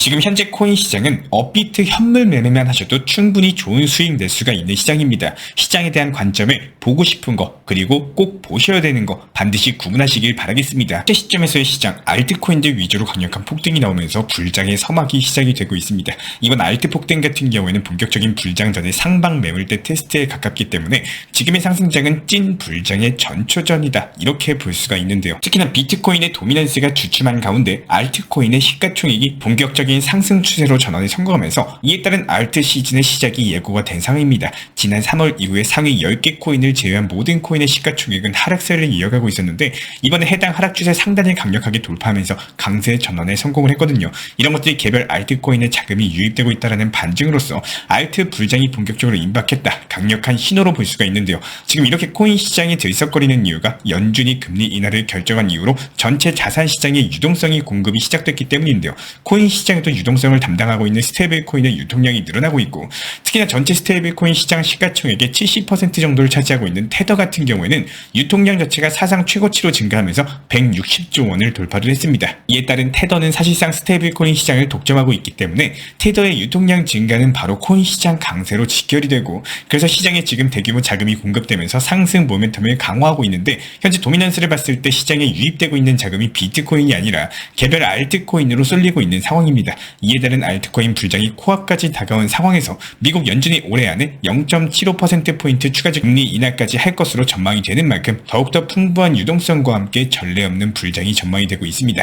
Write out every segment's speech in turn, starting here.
지금 현재 코인 시장은 업비트 현물 매매만 하셔도 충분히 좋은 수익 낼 수가 있는 시장입니다. 시장에 대한 관점을 보고 싶은 거 그리고 꼭 보셔야 되는 거 반드시 구분하시길 바라겠습니다. 현재 시점에서의 시장 알트코인들 위주로 강력한 폭등이 나오면서 불장의 서막이 시작이 되고 있습니다. 이번 알트 폭등 같은 경우에는 본격적인 불장 전의 상방 매물대 테스트에 가깝기 때문에 지금의 상승장은 찐 불장의 전초전이다 이렇게 볼 수가 있는데요. 특히나 비트코인의 도미넌스가 주춤한 가운데 알트코인의 시가총액이 본격적인 상승 추세로 전환에 성공하면서 이에 따른 알트 시즌의 시작이 예고가 된 상황입니다. 지난 3월 이후에 상위 10개 코인을 제외한 모든 코인의 시가총액은 하락세를 이어가고 있었는데 이번에 해당 하락 추세 상단을 강력하게 돌파하면서 강세 전환에 성공을 했거든요. 이런 것들이 개별 알트코인의 자금이 유입되고 있다는 반증으로서 알트 불장이 본격적으로 임박했다. 강력한 신호로 볼 수가 있는데요. 지금 이렇게 코인 시장이 들썩거리는 이유가 연준이 금리 인하를 결정한 이후로 전체 자산 시장의 유동성이 공급이 시작됐기 때문인데요. 코인 시장에도 유동성을 담당하고 있는 스테이블코인의 유통량이 늘어나고 있고 특히나 전체 스테이블코인 시장 시가총액의 70% 정도를 차지하고 있는 테더 같은 경우에는 유통량 자체가 사상 최고치로 증가하면서 160조 원을 돌파를 했습니다. 이에 따른 테더는 사실상 스테이블코인 시장을 독점하고 있기 때문에 테더의 유통량 증가는 바로 코인 시장 강세로 직결이 되고 그래서 시장에 지금 대규모 자금이 공급되면서 상승 모멘텀을 강화하고 있는데 현재 도미넌스를 봤을 때 시장에 유입되고 있는 자금이 비트코인이 아니라 개별 알트코인으로 쏠리고 있는 상황입니다. 이에 따른 알트코인 불장이 코앞까지 다가온 상황에서 미국 연준이 올해 안에 0.75%포인트 추가적 금리 인하까지 할 것으로 전망이 되는 만큼 더욱더 풍부한 유동성과 함께 전례 없는 불장이 전망이 되고 있습니다.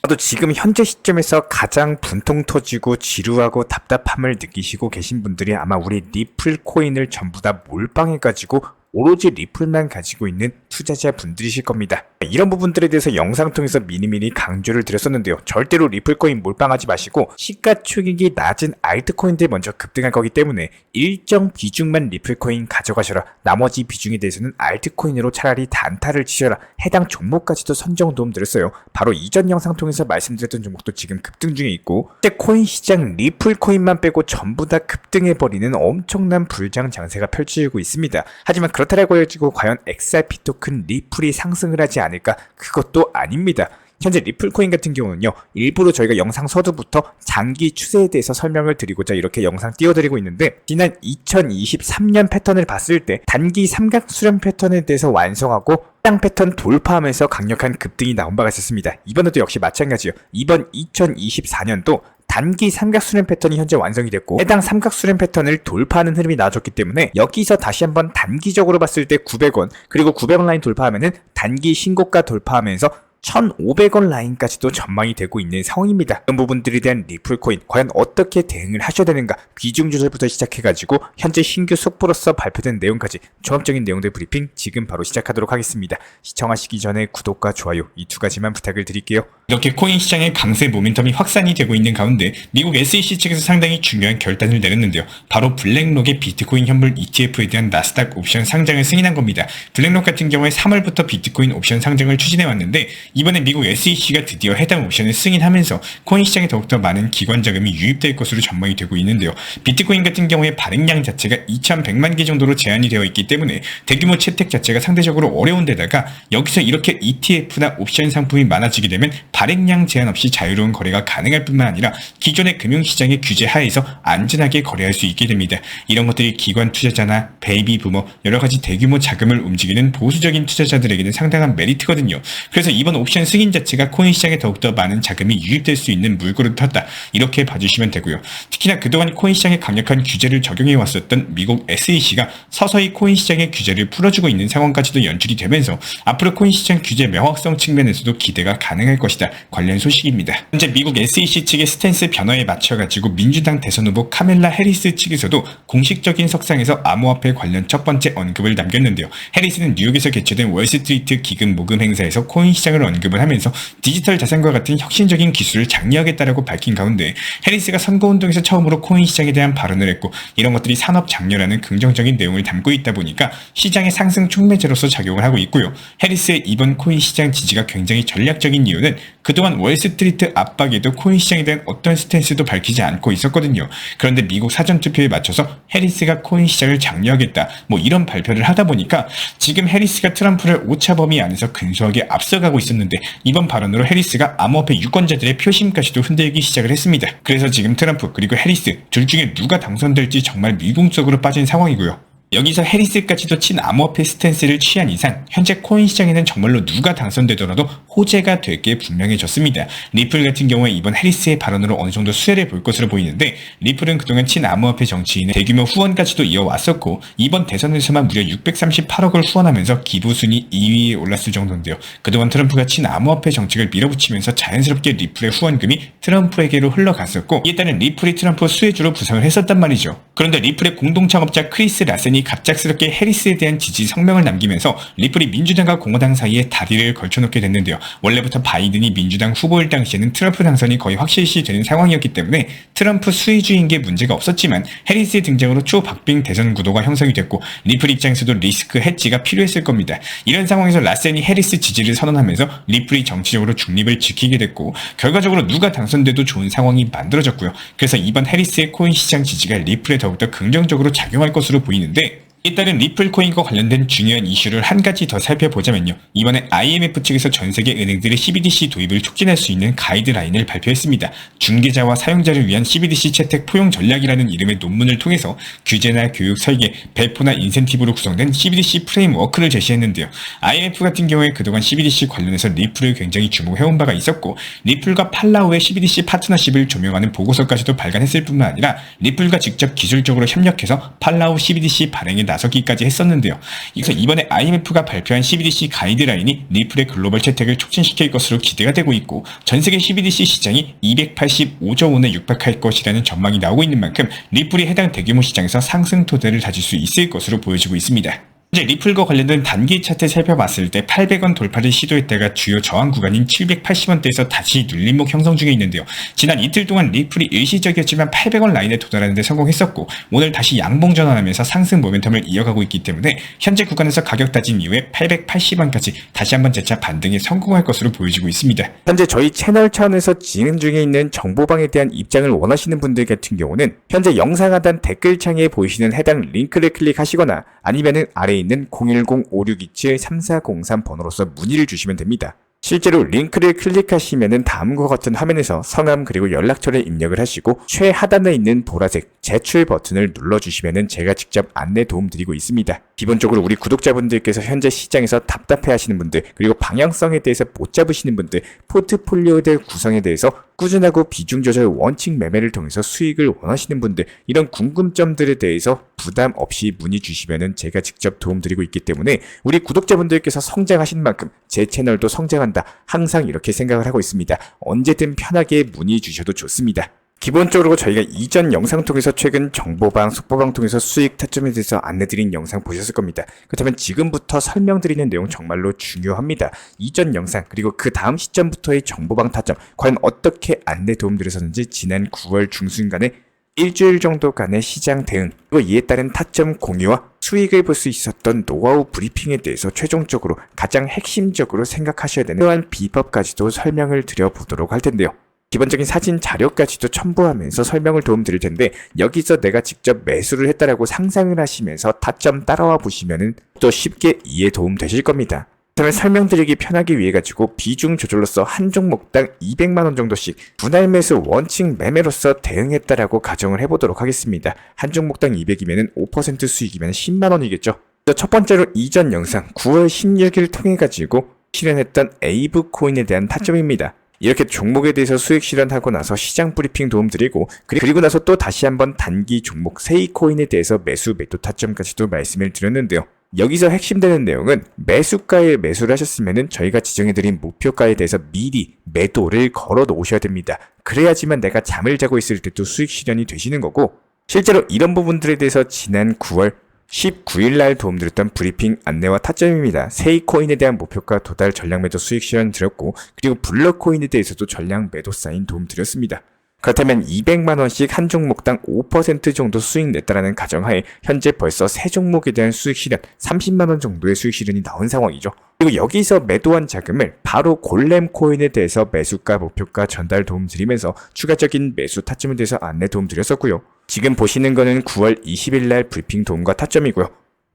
또 지금 현재 시점에서 가장 분통 터지고 지루하고 답답함을 느끼시고 계신 분들이 아마 우리 리플 코인을 전부 다 몰빵해가지고 오로지 리플만 가지고 있는 투자자 분들이실 겁니다. 이런 부분들에 대해서 영상 통해서 미리미리 강조를 드렸었는데요. 절대로 리플코인 몰빵하지 마시고 시가총액이 낮은 알트코인들 먼저 급등할 거기 때문에 일정 비중만 리플코인 가져가셔라. 나머지 비중에 대해서는 알트코인으로 차라리 단타를 치셔라. 해당 종목까지도 선정 도움 드렸어요. 바로 이전 영상 통해서 말씀드렸던 종목도 지금 급등 중에 있고 실제 코인 시장 리플코인만 빼고 전부 다 급등해버리는 엄청난 불장 장세가 펼쳐지고 있습니다. 하지만 그렇다고 해가지고 과연 XRP 토큰 리플이 상승을 하지 않을까? 그것도 아닙니다. 현재 리플코인 같은 경우는요, 일부러 저희가 영상 서두부터 장기 추세에 대해서 설명을 드리고자 이렇게 영상 띄워드리고 있는데, 지난 2023년 패턴을 봤을 때 단기 삼각 수렴 패턴에 대해서 완성하고 해당 패턴 돌파하면서 강력한 급등이 나온 바가 있었습니다. 이번에도 역시 마찬가지요. 이번 2024년도 단기 삼각수렴 패턴이 현재 완성이 됐고 해당 삼각수렴 패턴을 돌파하는 흐름이 나와줬기 때문에 여기서 다시 한번 단기적으로 봤을 때 900원 그리고 900원 라인 돌파하면은 단기 신고가 돌파하면서 1,500원 라인까지도 전망이 되고 있는 상황입니다. 이런 부분들에 대한 리플코인 과연 어떻게 대응을 하셔야 되는가 비중 조절부터 시작해가지고 현재 신규 속보로서 발표된 내용까지 종합적인 내용들 브리핑 지금 바로 시작하도록 하겠습니다. 시청하시기 전에 구독과 좋아요 이 두 가지만 부탁을 드릴게요. 이렇게 코인 시장의 강세 모멘텀이 확산이 되고 있는 가운데 미국 SEC 측에서 상당히 중요한 결단을 내렸는데요. 바로 블랙록의 비트코인 현물 ETF에 대한 나스닥 옵션 상장을 승인한 겁니다. 블랙록 같은 경우에 3월부터 비트코인 옵션 상장을 추진해 왔는데 이번에 미국 SEC가 드디어 해당 옵션을 승인하면서 코인 시장에 더욱더 많은 기관 자금이 유입될 것으로 전망이 되고 있는데요. 비트코인 같은 경우에 발행량 자체가 2,100만 개 정도로 제한이 되어 있기 때문에 대규모 채택 자체가 상대적으로 어려운 데다가 여기서 이렇게 ETF나 옵션 상품이 많아지게 되면 발행량 제한 없이 자유로운 거래가 가능할 뿐만 아니라 기존의 금융시장의 규제 하에서 안전하게 거래할 수 있게 됩니다. 이런 것들이 기관 투자자나 베이비 부머 여러가지 대규모 자금을 움직이는 보수적인 투자자들에게는 상당한 메리트거든요. 그래서 이번 옵션 승인 자체가 코인 시장에 더욱더 많은 자금이 유입될 수 있는 물꼬를 텄다. 이렇게 봐주시면 되고요. 특히나 그동안 코인 시장에 강력한 규제를 적용해 왔었던 미국 SEC가 서서히 코인 시장의 규제를 풀어주고 있는 상황까지도 연출이 되면서 앞으로 코인 시장 규제 명확성 측면에서도 기대가 가능할 것이다. 관련 소식입니다. 현재 미국 SEC 측의 스탠스 변화에 맞춰가지고 민주당 대선 후보 카멜라 해리스 측에서도 공식적인 석상에서 암호화폐 관련 첫 번째 언급을 남겼는데요. 해리스는 뉴욕에서 개최된 월스트리트 기금 모금 행사에서 코인 시장을 언급을 하면서 디지털 자산과 같은 혁신적인 기술을 장려하겠다라고 밝힌 가운데 해리스가 선거운동에서 처음으로 코인 시장에 대한 발언을 했고 이런 것들이 산업 장려라는 긍정적인 내용을 담고 있다 보니까 시장의 상승 촉매제로서 작용을 하고 있고요. 해리스의 이번 코인 시장 지지가 굉장히 전략적인 이유는 그동안 월스트리트 압박에도 코인 시장에 대한 어떤 스탠스도 밝히지 않고 있었거든요. 그런데 미국 사전투표에 맞춰서 해리스가 코인 시장을 장려하겠다 이런 발표를 하다 보니까 지금 해리스가 트럼프를 오차범위 안에서 근소하게 앞서가고 있었는데 이번 발언으로 해리스가 암호화폐 유권자들의 표심까지도 흔들기 시작을 했습니다. 그래서 지금 트럼프 그리고 해리스 둘 중에 누가 당선될지 정말 미궁적으로 빠진 상황이고요. 여기서 해리스까지도 친암호화폐 스탠스를 취한 이상 현재 코인 시장에는 정말로 누가 당선되더라도 호재가 될 게 분명해졌습니다. 리플 같은 경우에 이번 해리스의 발언으로 어느 정도 수혜를 볼 것으로 보이는데 리플은 그동안 친암호화폐 정치인의 대규모 후원까지도 이어왔었고 이번 대선에서만 무려 638억을 후원하면서 기부순위 2위에 올랐을 정도인데요. 그동안 트럼프가 친암호화폐 정책을 밀어붙이면서 자연스럽게 리플의 후원금이 트럼프에게로 흘러갔었고 이에 따른 리플이 트럼프 수혜주로 부상을 했었단 말이죠. 그런데 리플의 공동창업자 크리스 라센이 갑작스럽게 해리스에 대한 지지 성명을 남기면서 리플이 민주당과 공화당 사이에 다리를 걸쳐놓게 됐는데요. 원래부터 바이든이 민주당 후보일 당시에는 트럼프 당선이 거의 확실시 되는 상황이었기 때문에 트럼프 수혜주의인 게 문제가 없었지만 해리스의 등장으로 초박빙 대선 구도가 형성이 됐고 리플 입장에서도 리스크 해지가 필요했을 겁니다. 이런 상황에서 라센이 해리스 지지를 선언하면서 리플이 정치적으로 중립을 지키게 됐고 결과적으로 누가 당선돼도 좋은 상황이 만들어졌고요. 그래서 이번 해리스의 코인 시장 지지가 리플에 더욱더 긍정적으로 작용할 것으로 보이는데 이에 따른 리플 코인과 관련된 중요한 이슈를 한 가지 더 살펴보자면요. 이번에 IMF 측에서 전 세계 은행들의 CBDC 도입을 촉진할 수 있는 가이드라인을 발표했습니다. 중개자와 사용자를 위한 CBDC 채택 포용 전략이라는 이름의 논문을 통해서 규제나 교육 설계, 배포나 인센티브로 구성된 CBDC 프레임워크를 제시했는데요. IMF 같은 경우에 그동안 CBDC 관련해서 리플을 굉장히 주목해온 바가 있었고 리플과 팔라우의 CBDC 파트너십을 조명하는 보고서까지도 발간했을 뿐만 아니라 리플과 직접 기술적으로 협력해서 팔라우 CBDC 발행에 나서기까지 했었는데요. 그래서 이번에 IMF가 발표한 CBDC 가이드라인이 리플의 글로벌 채택을 촉진시킬 것으로 기대가 되고 있고 전 세계 CBDC 시장이 285조 원에 육박할 것이라는 전망이 나오고 있는 만큼 리플이 해당 대규모 시장에서 상승 토대를 다질 수 있을 것으로 보여지고 있습니다. 현재 리플과 관련된 단기 차트 살펴봤을 때 800원 돌파를 시도했다가 주요 저항 구간인 780원대에서 다시 눌림목 형성 중에 있는데요. 지난 이틀 동안 리플이 일시적이었지만 800원 라인에 도달하는 데 성공했었고 오늘 다시 양봉 전환하면서 상승 모멘텀을 이어가고 있기 때문에 현재 구간에서 가격 다진 이후에 880원까지 다시 한번 재차 반등에 성공할 것으로 보여지고 있습니다. 현재 저희 채널 차원에서 진행 중에 있는 정보방에 대한 입장을 원하시는 분들 같은 경우는 현재 영상 하단 댓글창에 보이시는 해당 링크를 클릭하시거나 아니면은 아래에 있는 010-5627-3403 번호로서 문의를 주시면 됩니다. 실제로 링크를 클릭하시면은 다음과 같은 화면에서 성함 그리고 연락처를 입력을 하시고 최하단에 있는 보라색 제출 버튼을 눌러주시면은 제가 직접 안내 도움 드리고 있습니다. 기본적으로 우리 구독자분들께서 현재 시장에서 답답해 하시는 분들 그리고 방향성에 대해서 못 잡으시는 분들 포트폴리오들 구성에 대해서 꾸준하고 비중 조절 원칙 매매를 통해서 수익을 원하시는 분들 이런 궁금점들에 대해서 부담 없이 문의 주시면은 제가 직접 도움 드리고 있기 때문에 우리 구독자분들께서 성장하신 만큼 제 채널도 성장한다. 항상 이렇게 생각을 하고 있습니다. 언제든 편하게 문의 주셔도 좋습니다. 기본적으로 저희가 이전 영상 통해서 최근 정보방, 속보방 통해서 수익 타점에 대해서 안내드린 영상 보셨을 겁니다. 그렇다면 지금부터 설명드리는 내용 정말로 중요합니다. 이전 영상 그리고 그 다음 시점부터의 정보방 타점 과연 어떻게 안내 도움드렸었는지 지난 9월 중순간에 일주일 정도간의 시장 대응 그리고 이에 따른 타점 공유와 수익을 볼 수 있었던 노하우 브리핑에 대해서 최종적으로 가장 핵심적으로 생각하셔야 되는 그러한 비법까지도 설명을 드려보도록 할 텐데요. 기본적인 사진 자료까지도 첨부하면서 설명을 도움드릴 텐데 여기서 내가 직접 매수를 했다라고 상상을 하시면서 타점 따라와 보시면은 또 쉽게 이해 도움 되실 겁니다. 그러면 설명드리기 편하기 위해 가지고 비중 조절로서 한 종목당 200만원 정도씩 분할 매수 원칙 매매로서 대응했다라고 가정을 해보도록 하겠습니다. 한 종목당 200이면 5% 수익이면 10만원이겠죠. 첫 번째로 이전 영상 9월 16일 통해 가지고 실현했던 에이브 코인에 대한 타점입니다. 이렇게 종목에 대해서 수익 실현하고 나서 시장 브리핑 도움드리고 그리고 나서 또 다시 한번 단기 종목 세이코인에 대해서 매수 매도 타점까지도 말씀을 드렸는데요. 여기서 핵심되는 내용은 매수가에 매수를 하셨으면 저희가 지정해드린 목표가에 대해서 미리 매도를 걸어 놓으셔야 됩니다. 그래야지만 내가 잠을 자고 있을 때도 수익 실현이 되시는 거고 실제로 이런 부분들에 대해서 지난 9월 19일날 도움드렸던 브리핑 안내와 타점입니다. 세이코인에 대한 목표가 도달 전량 매도 수익 실현 드렸고 그리고 블러코인에 대해서도 전량 매도 사인 도움 드렸습니다. 그렇다면 200만원씩 한 종목당 5% 정도 수익 냈다라는 가정하에 현재 벌써 세 종목에 대한 수익 실현 30만원 정도의 수익 실현이 나온 상황이죠. 그리고 여기서 매도한 자금을 바로 골렘 코인에 대해서 매수가, 목표가 전달 도움 드리면서 추가적인 매수 타점에 대해서 안내 도움 드렸었고요. 지금 보시는 거는 9월 20일 날 브리핑 도움과 타점이고요.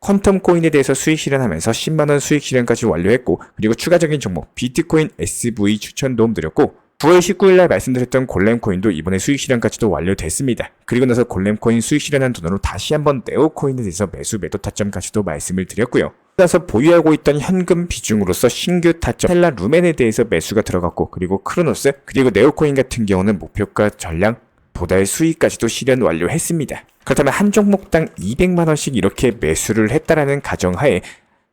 퀀텀 코인에 대해서 수익 실현하면서 10만원 수익 실현까지 완료했고, 그리고 추가적인 종목 비트코인 SV 추천 도움 드렸고, 9월 19일 날 말씀드렸던 골렘 코인도 이번에 수익 실현까지도 완료됐습니다. 그리고 나서 골렘 코인 수익 실현한 돈으로 다시 한번 네오 코인에 대해서 매수 매도 타점까지도 말씀을 드렸고요. 그래서 보유하고 있던 현금 비중으로서 신규 타점 텔라 루멘에 대해서 매수가 들어갔고, 그리고 크로노스, 그리고 네오 코인 같은 경우는 목표가 전량 도달 수익까지도 실현 완료했습니다. 그렇다면 한 종목당 200만원씩 이렇게 매수를 했다라는 가정하에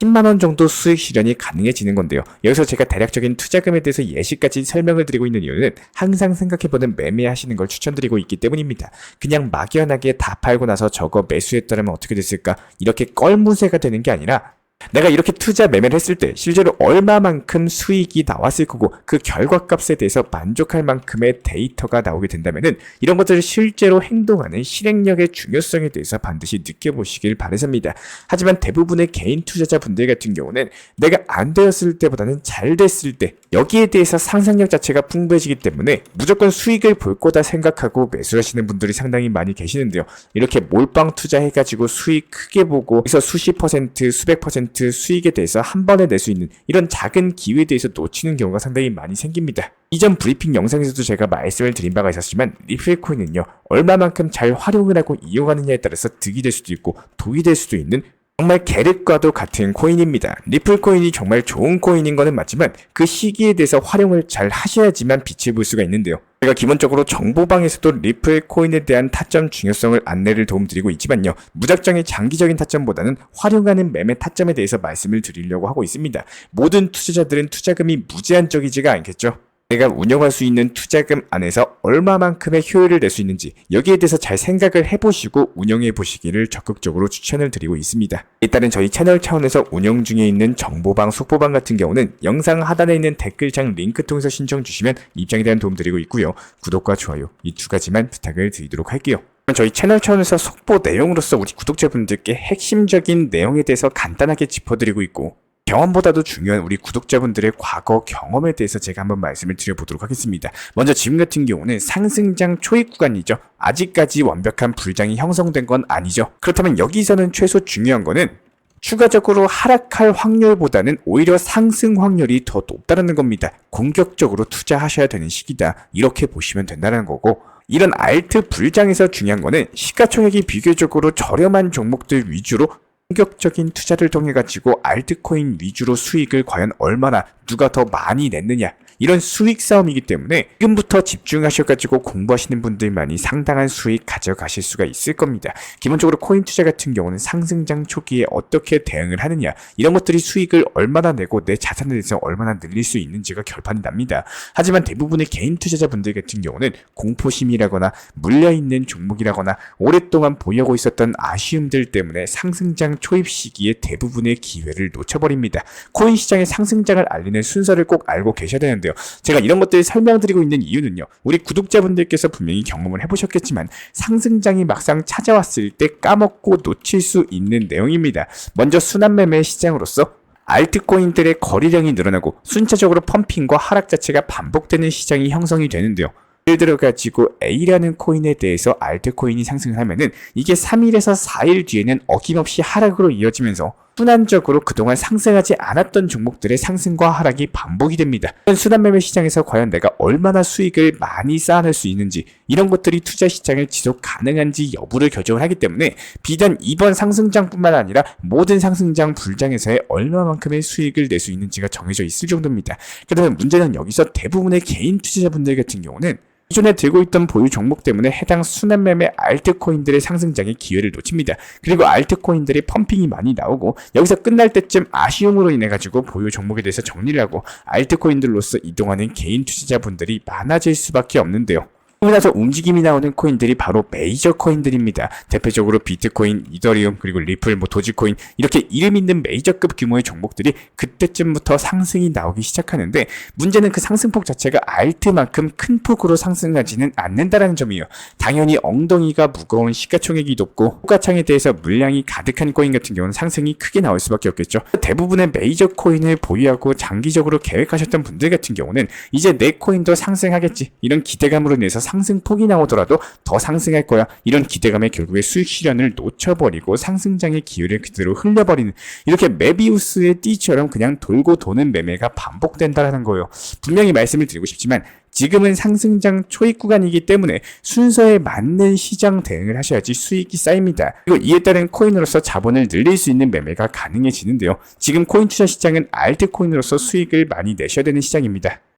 10만원 정도 수익 실현이 가능해지는 건데요. 여기서 제가 대략적인 투자금에 대해서 예시까지 설명을 드리고 있는 이유는 항상 생각해보는 매매하시는 걸 추천드리고 있기 때문입니다. 그냥 막연하게 다 팔고 나서 저거 매수했더라면 어떻게 됐을까? 이렇게 껄무새가 되는 게 아니라 내가 이렇게 투자 매매를 했을 때 실제로 얼마만큼 수익이 나왔을 거고 그 결과값에 대해서 만족할 만큼의 데이터가 나오게 된다면은 이런 것들을 실제로 행동하는 실행력의 중요성에 대해서 반드시 느껴보시길 바라십니다. 하지만 대부분의 개인 투자자분들 같은 경우는 내가 안 되었을 때보다는 잘 됐을 때 여기에 대해서 상상력 자체가 풍부해지기 때문에 무조건 수익을 볼 거다 생각하고 매수하시는 분들이 상당히 많이 계시는데요. 이렇게 몰빵 투자해가지고 수익 크게 보고 여기서 수십 퍼센트, 수백 퍼센트 수익에 대해서 한 번에 낼 수 있는 이런 작은 기회에 대해서 놓치는 경우가 상당히 많이 생깁니다. 이전 브리핑 영상에서도 제가 말씀을 드린 바가 있었지만 리플코인은요, 얼마만큼 잘 활용을 하고 이용하느냐에 따라서 득이 될 수도 있고 독이 될 수도 있는 정말 계륵과도 같은 코인입니다. 리플코인이 정말 좋은 코인인 거는 맞지만 그 시기에 대해서 활용을 잘 하셔야지만 빛을 볼 수가 있는데요. 제가 기본적으로 정보방에서도 리플코인에 대한 타점 중요성을 안내를 도움드리고 있지만요. 무작정의 장기적인 타점보다는 활용하는 매매 타점에 대해서 말씀을 드리려고 하고 있습니다. 모든 투자자들은 투자금이 무제한적이지가 않겠죠. 내가 운영할 수 있는 투자금 안에서 얼마만큼의 효율을 낼 수 있는지 여기에 대해서 잘 생각을 해보시고 운영해 보시기를 적극적으로 추천을 드리고 있습니다. 일단은 저희 채널 차원에서 운영 중에 있는 정보방, 속보방 같은 경우는 영상 하단에 있는 댓글창 링크 통해서 신청 주시면 입장에 대한 도움 드리고 있고요. 구독과 좋아요 이 두 가지만 부탁을 드리도록 할게요. 저희 채널 차원에서 속보 내용으로서 우리 구독자분들께 핵심적인 내용에 대해서 간단하게 짚어드리고 있고, 경험보다도 중요한 우리 구독자분들의 과거 경험에 대해서 제가 한번 말씀을 드려보도록 하겠습니다. 먼저 지금 같은 경우는 상승장 초입 구간이죠. 아직까지 완벽한 불장이 형성된 건 아니죠. 그렇다면 여기서는 최소 중요한 거는 추가적으로 하락할 확률보다는 오히려 상승 확률이 더 높다는 겁니다. 공격적으로 투자하셔야 되는 시기다. 이렇게 보시면 된다는 거고, 이런 알트 불장에서 중요한 거는 시가총액이 비교적으로 저렴한 종목들 위주로 공격적인 투자를 통해 가지고 알트코인 위주로 수익을 과연 얼마나 누가 더 많이 냈느냐, 이런 수익 싸움이기 때문에 지금부터 집중하셔가지고 공부하시는 분들만이 상당한 수익 가져가실 수가 있을 겁니다. 기본적으로 코인 투자 같은 경우는 상승장 초기에 어떻게 대응을 하느냐, 이런 것들이 수익을 얼마나 내고 내 자산에 대해서 얼마나 늘릴 수 있는지가 결판이 납니다. 하지만 대부분의 개인 투자자분들 같은 경우는 공포심이라거나 물려있는 종목이라거나 오랫동안 보유하고 있었던 아쉬움들 때문에 상승장 초입 시기에 대부분의 기회를 놓쳐버립니다. 코인 시장의 상승장을 알리는 순서를 꼭 알고 계셔야 되는데요. 제가 이런 것들을 설명드리고 있는 이유는요, 우리 구독자분들께서 분명히 경험을 해보셨겠지만 상승장이 막상 찾아왔을 때 까먹고 놓칠 수 있는 내용입니다. 먼저 순환매매 시장으로서 알트코인들의 거래량이 늘어나고 순차적으로 펌핑과 하락 자체가 반복되는 시장이 형성이 되는데요. 예를 들어 가지고 A라는 코인에 대해서 알트코인이 상승하면은 이게 3일에서 4일 뒤에는 어김없이 하락으로 이어지면서 순환적으로 그동안 상승하지 않았던 종목들의 상승과 하락이 반복이 됩니다. 순환매매 시장에서 과연 내가 얼마나 수익을 많이 쌓아낼 수 있는지, 이런 것들이 투자 시장을 지속 가능한지 여부를 결정을 하기 때문에 비단 이번 상승장뿐만 아니라 모든 상승장 불장에서의 얼마만큼의 수익을 낼 수 있는지가 정해져 있을 정도입니다. 그다음에 문제는 여기서 대부분의 개인 투자자분들 같은 경우는 기존에 들고 있던 보유 종목 때문에 해당 순환매매 알트코인들의 상승장의 기회를 놓칩니다. 그리고 알트코인들의 펌핑이 많이 나오고 여기서 끝날 때쯤 아쉬움으로 인해 가지고 보유 종목에 대해서 정리를 하고 알트코인들로서 이동하는 개인 투자자분들이 많아질 수밖에 없는데요. 그러고 나서 움직임이 나오는 코인들이 바로 메이저 코인들입니다. 대표적으로 비트코인, 이더리움, 그리고 리플, 도지코인 이렇게 이름 있는 메이저급 규모의 종목들이 그때쯤부터 상승이 나오기 시작하는데 문제는 그 상승폭 자체가 알트만큼 큰 폭으로 상승하지는 않는다는 점이에요. 당연히 엉덩이가 무거운 시가총액이 높고 호가창에 대해서 물량이 가득한 코인 같은 경우는 상승이 크게 나올 수밖에 없겠죠. 대부분의 메이저 코인을 보유하고 장기적으로 계획하셨던 분들 같은 경우는 이제 내 코인도 상승하겠지 이런 기대감으로 인해서 상승폭이 나오더라도 더 상승할 거야 이런 기대감에 결국에 수익 실현을 놓쳐버리고 상승장의 기회를 그대로 흘려버리는 이렇게 메비우스의 띠처럼 그냥 돌고 도는 매매가 반복된다는 거예요. 분명히 말씀을 드리고 싶지만 지금은 상승장 초입 구간이기 때문에 순서에 맞는 시장 대응을 하셔야지 수익이 쌓입니다. 그리고 이에 따른 코인으로서 자본을 늘릴 수 있는 매매가 가능해지는데요. 지금 코인 투자 시장은 알트코인으로서 수익을 많이 내셔야 되는 시장입니다.